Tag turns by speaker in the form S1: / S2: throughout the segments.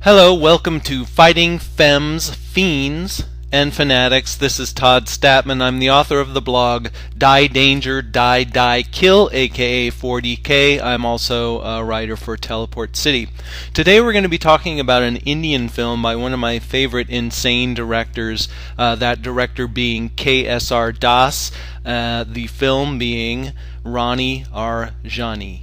S1: Hello, welcome to Fighting Femmes, Fiends, and Fanatics. This is Todd Statman. I'm the author of the blog Die Danger, Die, Die, Kill, aka 40K. I'm also a writer for Teleport City. Today we're going to be talking about an Indian film by one of my favorite insane directors, that director being K.S.R. Das, the film being Rani Aur Jaani.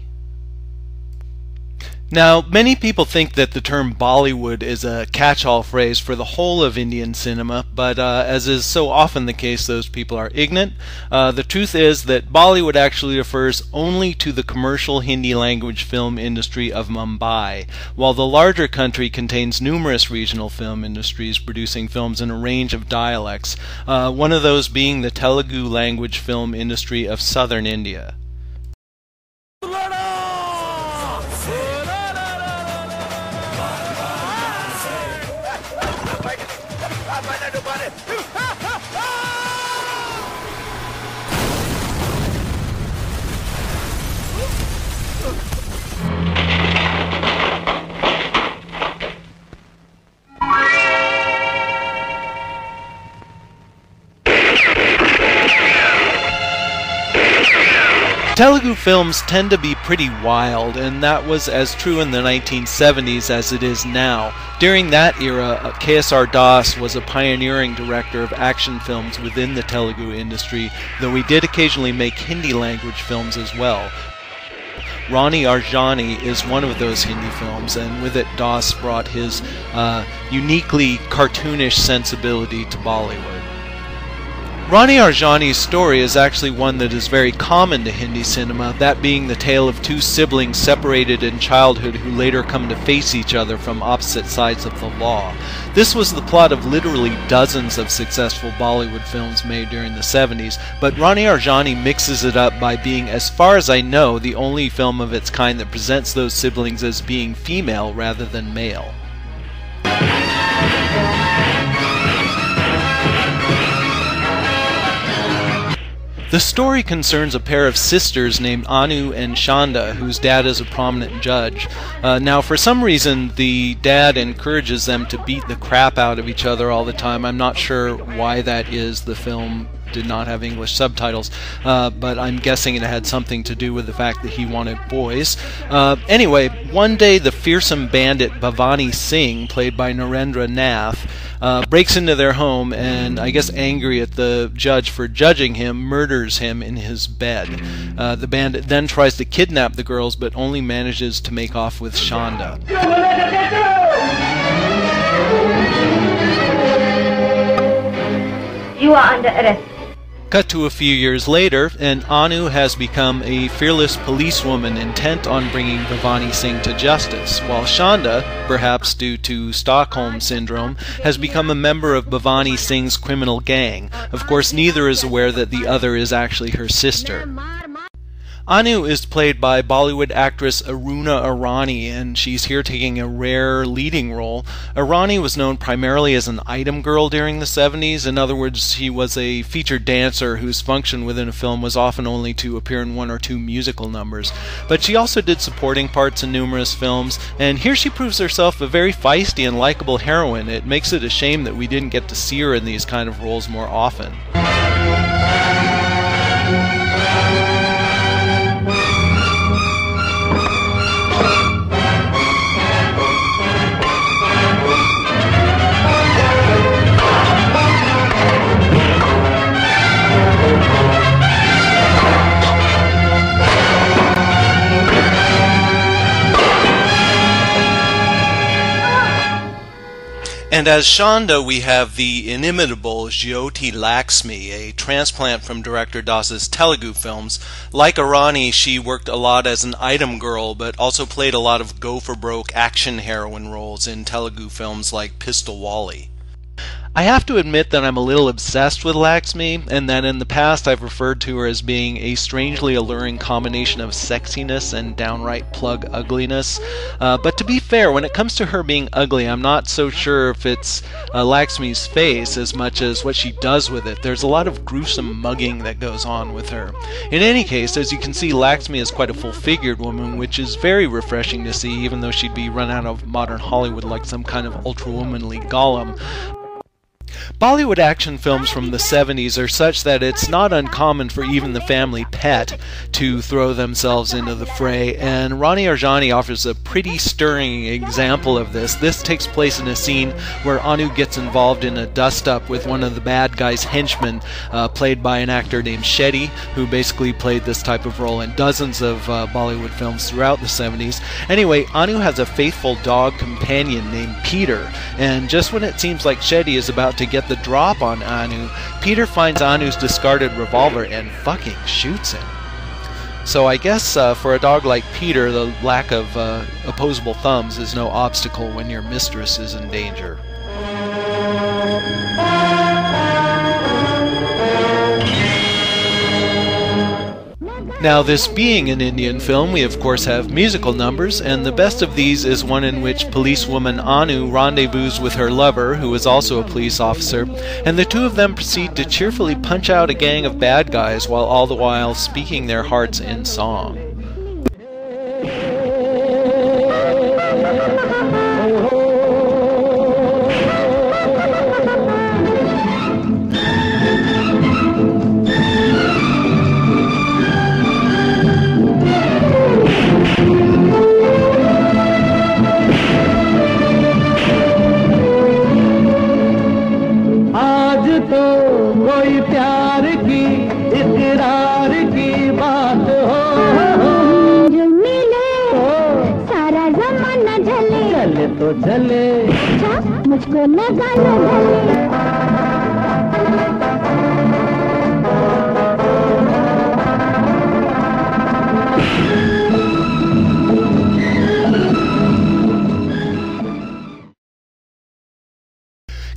S1: Now, many people think that the term Bollywood is a catch-all phrase for the whole of Indian cinema, but as is so often the case, those people are ignorant. The truth is that Bollywood actually refers only to the commercial Hindi language film industry of Mumbai, while the larger country contains numerous regional film industries producing films in a range of dialects, one of those being the Telugu language film industry of southern India. Telugu films tend to be pretty wild, and that was as true in the 1970s as it is now. During that era, K.S.R. Das was a pioneering director of action films within the Telugu industry, though he did occasionally make Hindi language films as well. Rani Aur Jaani is one of those Hindi films, and with it Das brought his uniquely cartoonish sensibility to Bollywood. Rani Aur Jaani's story is actually one that is very common to Hindi cinema, that being the tale of two siblings separated in childhood who later come to face each other from opposite sides of the law. This was the plot of literally dozens of successful Bollywood films made during the 70s, but Rani Aur Jaani mixes it up by being, as far as I know, the only film of its kind that presents those siblings as being female rather than male. The story concerns a pair of sisters named Anu and Shanda, whose dad is a prominent judge. Now, for some reason, the dad encourages them to beat the crap out of each other all the time. I'm not sure why that is. The film did not have English subtitles, but I'm guessing it had something to do with the fact that he wanted boys. Anyway, one day the fearsome bandit Bhavani Singh, played by Narendra Nath, breaks into their home and, I guess angry at the judge for judging him, murders him in his bed. The bandit then tries to kidnap the girls, but only manages to make off with Shanda.
S2: You are under arrest.
S1: Cut to a few years later, and Anu has become a fearless policewoman intent on bringing Bhavani Singh to justice, while Shanda, perhaps due to Stockholm Syndrome, has become a member of Bhavani Singh's criminal gang. Of course, neither is aware that the other is actually her sister. Anu is played by Bollywood actress Aruna Irani, and she's here taking a rare leading role. Irani was known primarily as an item girl during the 70s. In other words, she was a featured dancer whose function within a film was often only to appear in one or two musical numbers. But she also did supporting parts in numerous films, and here she proves herself a very feisty and likable heroine. It makes it a shame that we didn't get to see her in these kind of roles more often. And as Shanda, we have the inimitable Jyoti Lakshmi, a transplant from director Das's Telugu films. Like Irani, she worked a lot as an item girl, but also played a lot of go-for-broke action heroine roles in Telugu films like Pistol Wally. I have to admit that I'm a little obsessed with Laxmi, and that in the past I've referred to her as being a strangely alluring combination of sexiness and downright plug ugliness. But to be fair, when it comes to her being ugly, I'm not so sure if it's Laxmi's face as much as what she does with it. There's a lot of gruesome mugging that goes on with her. In any case, as you can see, Laxmi is quite a full-figured woman, which is very refreshing to see, even though she'd be run out of modern Hollywood like some kind of ultra-womanly golem. Bollywood action films from the 70s are such that it's not uncommon for even the family pet to throw themselves into the fray, and Rani Aur Jaani offers a pretty stirring example of this. This takes place in a scene where Anu gets involved in a dust-up with one of the bad guy's henchmen, played by an actor named Shetty, who basically played this type of role in dozens of Bollywood films throughout the 70s. Anyway, Anu has a faithful dog companion named Peter, and just when it seems like Shetty is about to get the drop on Anu, Peter finds Anu's discarded revolver and fucking shoots him. So I guess for a dog like Peter, the lack of opposable thumbs is no obstacle when your mistress is in danger. Now, this being an Indian film, we of course have musical numbers, and the best of these is one in which policewoman Anu rendezvous with her lover, who is also a police officer, and the two of them proceed to cheerfully punch out a gang of bad guys while all the while speaking their hearts in song.
S2: मुझको लगा लो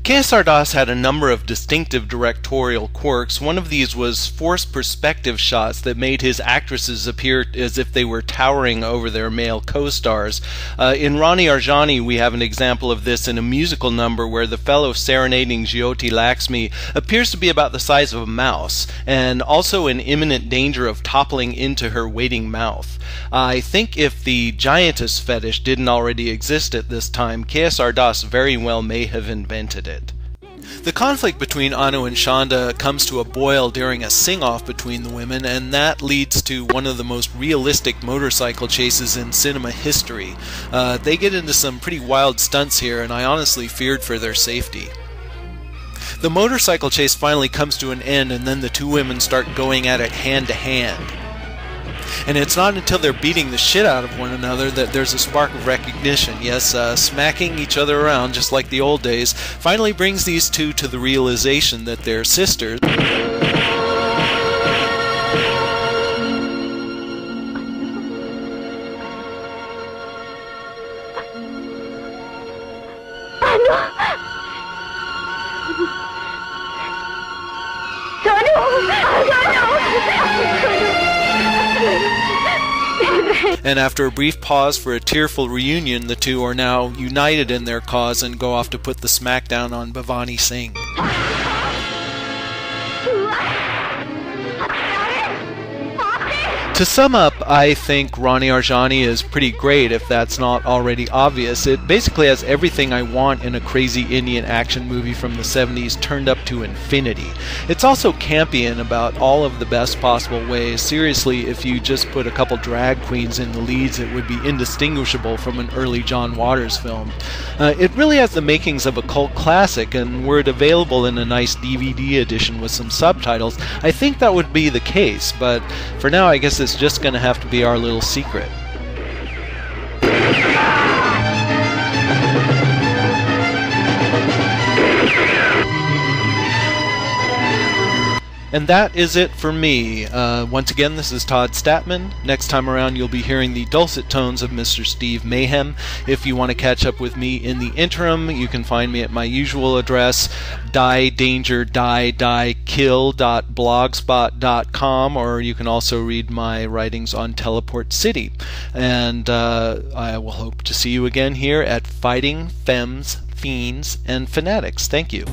S1: KSR Das had a number of distinctive directorial quirks. One of these was forced perspective shots that made his actresses appear as if they were towering over their male co-stars. In Rani Aur Jaani, we have an example of this in a musical number where the fellow serenading Jyoti Laxmi appears to be about the size of a mouse, and also in imminent danger of toppling into her waiting mouth. I think if the giantess fetish didn't already exist at this time, KSR Das very well may have invented it. The conflict between Anu and Chanda comes to a boil during a sing-off between the women, and that leads to one of the most realistic motorcycle chases in cinema history. They get into some pretty wild stunts here, and I honestly feared for their safety. The motorcycle chase finally comes to an end, and then the two women start going at it hand to hand. And it's not until they're beating the shit out of one another that there's a spark of recognition. Yes, smacking each other around just like the old days finally brings these two to the realization that they're sisters. And after a brief pause for a tearful reunion, the two are now united in their cause and go off to put the smackdown on Bhavani Singh. To sum up, I think Rani Aur Jaani is pretty great, if that's not already obvious. It basically has everything I want in a crazy Indian action movie from the 70s turned up to infinity. It's also campy in about all of the best possible ways. Seriously, if you just put a couple drag queens in the leads, it would be indistinguishable from an early John Waters film. It really has the makings of a cult classic, and were it available in a nice DVD edition with some subtitles, I think that would be the case, but for now I guess it's just going to have to be our little secret. And that is it for me. Once again, this is Todd Statman. Next time around, you'll be hearing the dulcet tones of Mr. Steve Mayhem. If you want to catch up with me in the interim, you can find me at my usual address, diedangerDieDieKill.blogspot.com, or you can also read my writings on Teleport City. And I will hope to see you again here at Fighting, Femmes, Fiends, and Fanatics. Thank you.